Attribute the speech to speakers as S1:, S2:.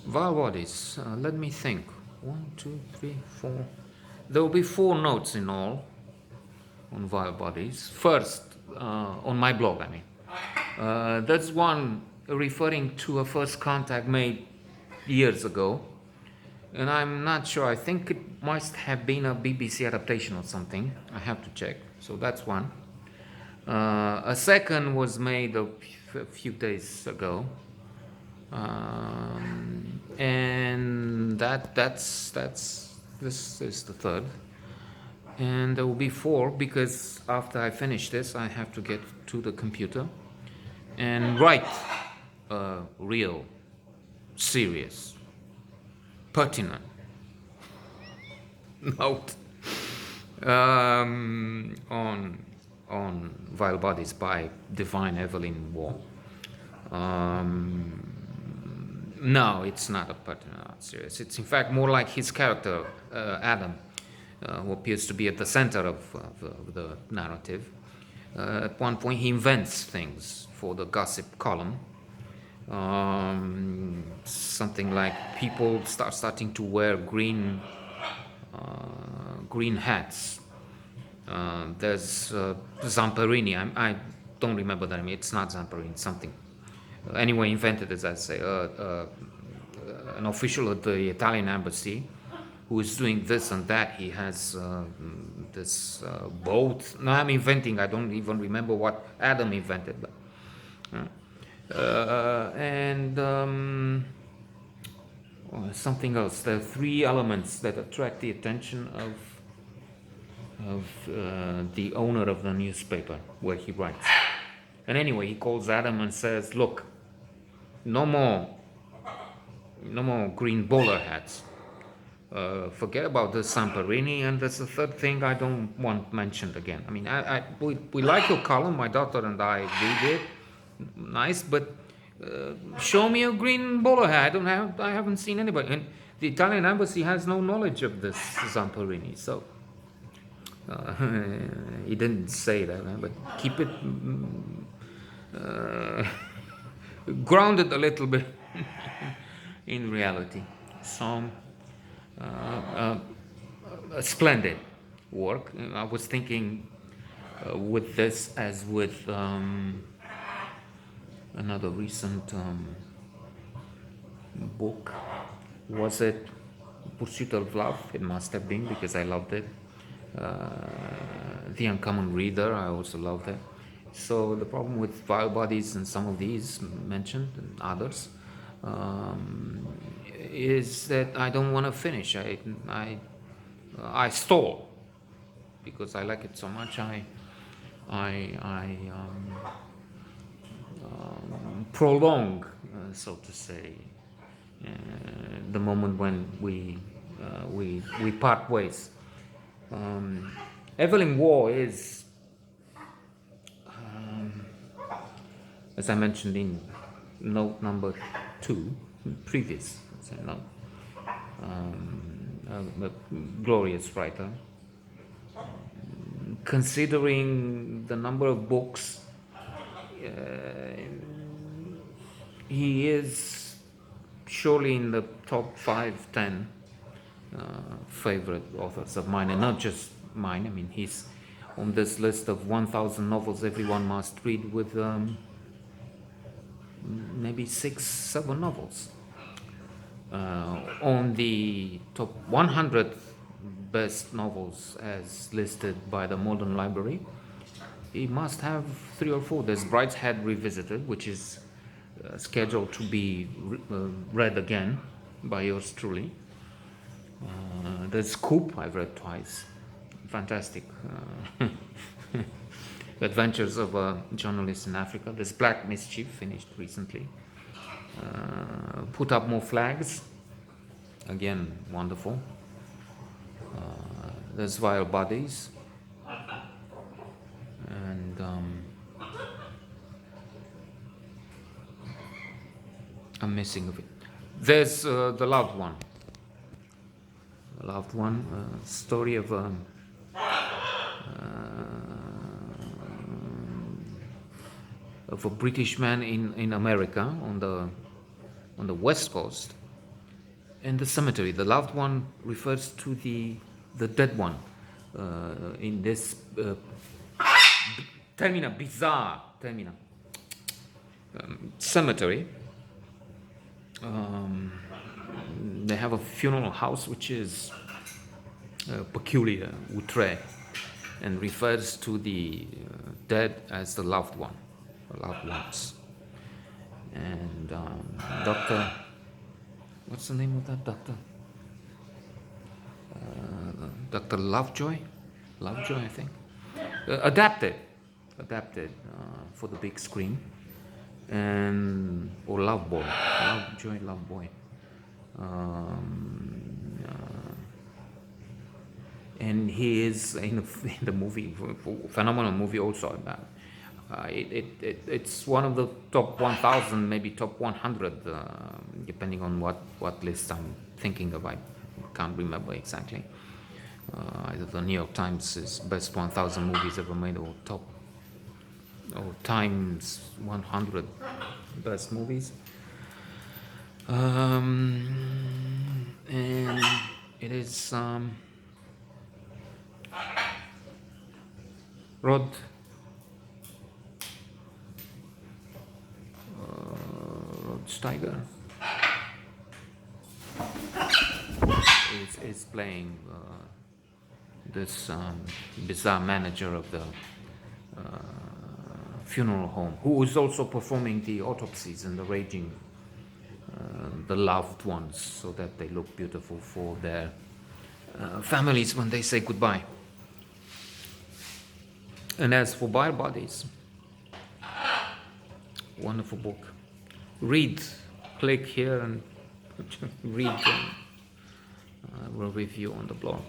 S1: Vowel bodies. Let me think. One, two, three, four. There will be 4 notes in all on vowel bodies. First, on my blog, I mean. That's one referring to a first contact made years ago. And I'm not sure. I think it must have been a BBC adaptation or something. I have to check. So that's one. A second was made a few days ago. And that's this is the third. And there will be 4 because after I finish this, I have to get to the computer and write a real, serious, pertinent note on Vile Bodies by Divine Evelyn Waugh. No, it's not a pertinent art series. It's in fact more like his character, Adam, who appears to be at the center of the narrative. At one point, he invents things for the gossip column. Something like people starting to wear green hats. There's Zamperini. I don't remember that name. It's not Zamperini. It's something. Anyway, invented, as I say, an official at the Italian embassy who is doing this and that. He has this boat. No, I'm inventing. I don't even remember what Adam invented. But, and something else. There are 3 elements that attract the attention of the owner of the newspaper where he writes. And anyway, he calls Adam and says, "Look, no more green bowler hats. Forget about the Samperini, and that's the third thing I don't want mentioned again. I mean, we like your column. My daughter and I read it. Nice, but show me a green bowler hat. I haven't seen anybody. And the Italian embassy has no knowledge of this Zamperini. So he didn't say that, but keep it grounded a little bit in reality. So a splendid work. I was thinking with this as with another recent book. Was it Pursuit of Love? It must have been, because I loved it. The Uncommon Reader, I also loved it. So the problem with Vile Bodies and some of these mentioned and others is that I don't want to finish. I stall because I like it so much. I prolong, so to say, the moment when we part ways. Evelyn Waugh is, as I mentioned in note number 2, previous note, a glorious writer. Considering the number of books, he is surely in the top 5-10 favorite authors of mine, and not just mine. I mean, he's on this list of 1,000 novels everyone must read, with maybe 6-7 novels. On the top 100 best novels as listed by the Modern Library, he must have 3 or 4. There's Brideshead Revisited, which is scheduled to be read again by yours truly. There's Scoop, I've read twice. Fantastic. Adventures of a Journalist in Africa. There's Black Mischief, finished recently. Put Up More Flags, again wonderful. There's Vile Bodies, and I'm missing of it. There's The Loved One. The Loved One, story of a British man in America on the West Coast, in the cemetery. The loved one refers to the dead one. In this bizarre cemetery, they have a funeral house which is peculiar, outre, and refers to the dead as the loved one, the loved ones. And Dr. What's the name of that doctor? Dr. Lovejoy, I think. Adapted for the big screen, and or Lovejoy, and he is in the movie, phenomenal movie also about. It's one of the top 1,000, maybe top 100, depending on what list I'm thinking of. I can't remember exactly. Either the New York Times is best 1,000 movies ever made, or Times 100 best movies. And it is Rod Steiger is playing this bizarre manager of the funeral home, who is also performing the autopsies and arranging the loved ones so that they look beautiful for their families when they say goodbye. And as for Bio Bodies, wonderful book. Read, click here and read. We'll review on the blog.